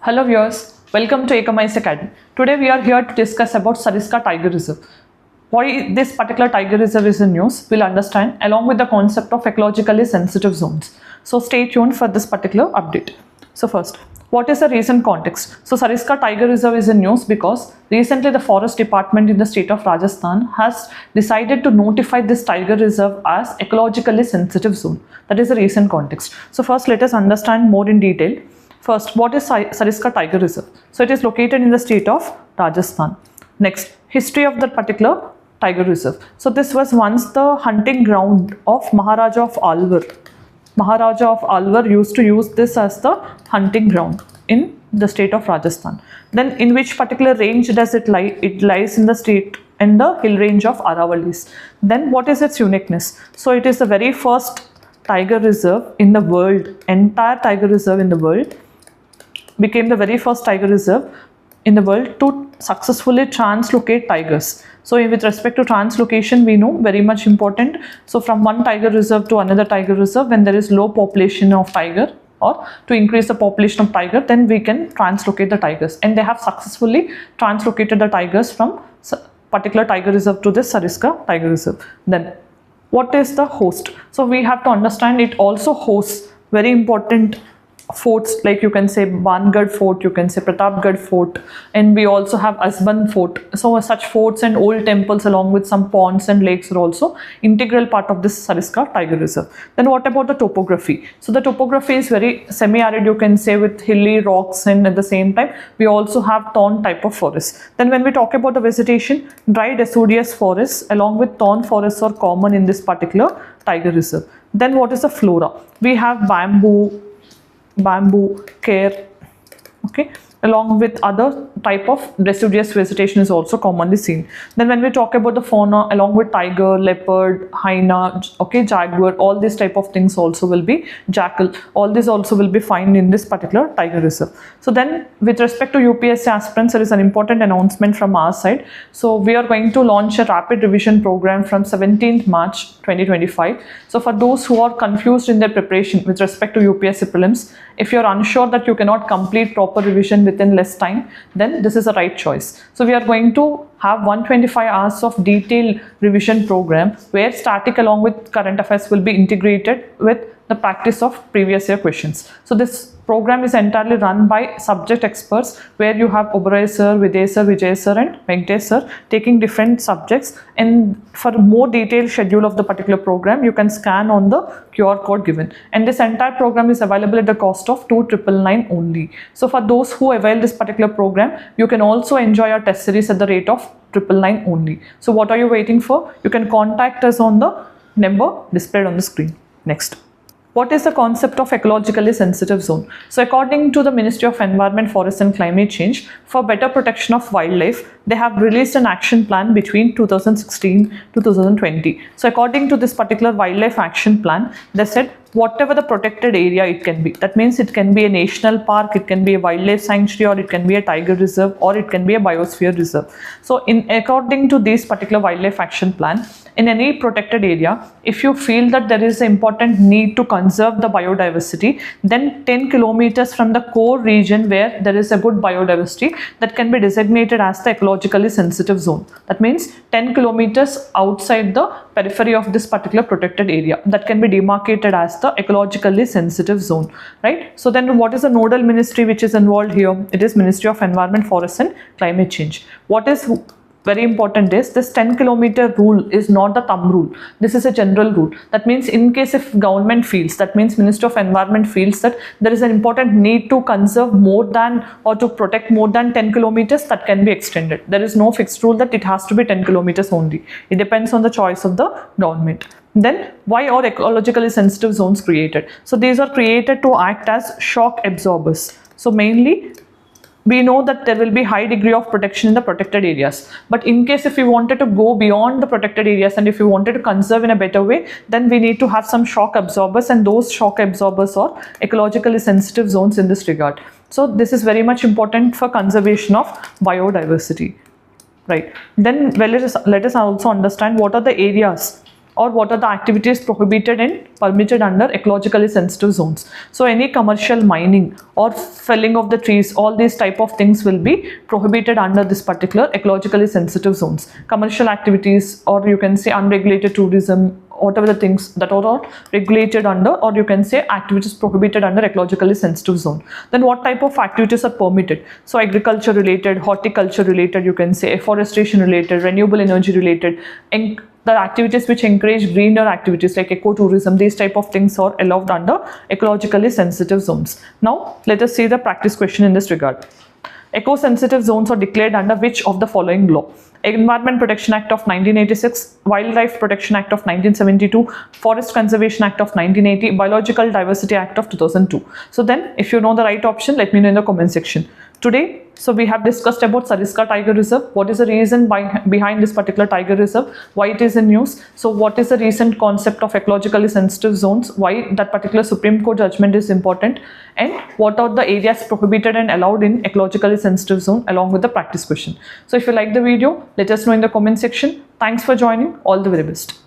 Hello viewers, welcome to Ekam Academy. Today we are here to discuss about Sariska Tiger Reserve. Why this particular tiger reserve is in news, we'll understand along with the concept of ecologically sensitive zones. So stay tuned for this particular update. So first, what is the recent context? So Sariska Tiger Reserve is in news because recently the Forest Department in the state of Rajasthan has decided to notify this tiger reserve as ecologically sensitive zone. That is the recent context. So first let us understand more in detail. First, what is Sariska Tiger Reserve? So it is located in the state of Rajasthan. Next, history of that particular tiger reserve. So this was once the hunting ground of Maharaja of Alwar. Maharaja of Alwar used to use this as the hunting ground in the state of Rajasthan. Then in which particular range does it lie? It lies in the state in the hill range of Aravalis. Then what is its uniqueness? So it is the very first tiger reserve in the world, entire tiger reserve in the world, became the very first tiger reserve in the world to successfully translocate tigers. So with respect to translocation, we know very much important. So from one tiger reserve to another tiger reserve, when there is low population of tiger or to increase the population of tiger, then we can translocate the tigers, and they have successfully translocated the tigers from particular tiger reserve to this Sariska Tiger Reserve. Then what is the host? So we have to understand it also hosts very important forts, like you can say Bangad Fort, you can say Pratapgarh Fort, and we also have Asban Fort. So such forts and old temples along with some ponds and lakes are also integral part of this Sariska Tiger Reserve. Then what about the topography? So the topography is very semi-arid, you can say, with hilly rocks, and at the same time we also have thorn type of forests. Then when we talk about the vegetation, dry deciduous forests along with thorn forests are common in this particular tiger reserve. Then what is the flora? We have bamboo, care, okay, along with other type of deciduous vegetation is also commonly seen. Then when we talk about the fauna, along with tiger, leopard, hyena, okay, jaguar, all these type of things also will be, jackal, all this also will be found in this particular tiger reserve. So then with respect to UPSC aspirants, there is an important announcement from our side. So we are going to launch a rapid revision program from 17th March 2025. So for those who are confused in their preparation with respect to UPSC prelims, if you are unsure that you cannot complete proper revision within less time, then this is the right choice. So we are going to have 125 hours of detailed revision program where static along with current affairs will be integrated with the practice of previous year questions. So this program is entirely run by subject experts, where you have Oberoi sir, Vijay sir, Vijay sir and Venkatesh sir taking different subjects. And for more detailed schedule of the particular program, you can scan on the QR code given. And this entire program is available at the cost of 2,999 only. So for those who avail this particular program, you can also enjoy our test series at the rate of 999 only. So what are you waiting for? You can contact us on the number displayed on the screen. Next. What is the concept of ecologically sensitive zone? So according to the Ministry of Environment, Forest and Climate Change, for better protection of wildlife, they have released an action plan between 2016 to 2020. So according to this particular wildlife action plan, they said whatever the protected area it can be. That means it can be a national park, it can be a wildlife sanctuary, or it can be a tiger reserve, or it can be a biosphere reserve. So according to this particular wildlife action plan, in any protected area, if you feel that there is an important need to conserve the biodiversity, then 10 kilometers from the core region where there is a good biodiversity, that can be designated as the ecologically sensitive zone. That means 10 kilometers outside the periphery of this particular protected area, that can be demarcated as the ecologically sensitive zone, right? So then what is the nodal ministry which is involved here? It is Ministry of Environment, Forest and Climate Change. What is very important is this 10-kilometer rule is not the thumb rule. This is a general rule. That means in case if government feels, that means Ministry of Environment feels that there is an important need to conserve more than or to protect more than 10 kilometers, that can be extended. There is no fixed rule that it has to be 10 kilometers only. It depends on the choice of the government. Then why are ecologically sensitive zones created? So these are created to act as shock absorbers. So mainly we know that there will be high degree of protection in the protected areas, but in case if we wanted to go beyond the protected areas and if we wanted to conserve in a better way, then we need to have some shock absorbers, and those shock absorbers are ecologically sensitive zones in this regard. So this is very much important for conservation of biodiversity, right? Then let us also understand what are the areas or what are the activities prohibited and permitted under ecologically sensitive zones. So any commercial mining or felling of the trees, all these type of things will be prohibited under this particular ecologically sensitive zones. Commercial activities, or you can say unregulated tourism, whatever the things that are all regulated under, or you can say activities prohibited under ecologically sensitive zone. Then what type of activities are permitted? So agriculture related, horticulture related, you can say afforestation related, renewable energy related, and the activities which encourage greener activities like ecotourism, these type of things are allowed under ecologically sensitive zones. Now let us see the practice question in this regard. Eco-sensitive zones are declared under which of the following law? Environment Protection Act of 1986, Wildlife Protection Act of 1972, Forest Conservation Act of 1980, Biological Diversity Act of 2002. So then, if you know the right option, let me know in the comment section. Today, so we have discussed about Sariska Tiger Reserve. What is the reason behind this particular tiger reserve? Why it is in news? So what is the recent concept of ecologically sensitive zones? Why that particular Supreme Court judgment is important? And what are the areas prohibited and allowed in ecologically sensitive zone, along with the practice question. So if you like the video, let us know in the comment section. Thanks for joining. All the very best.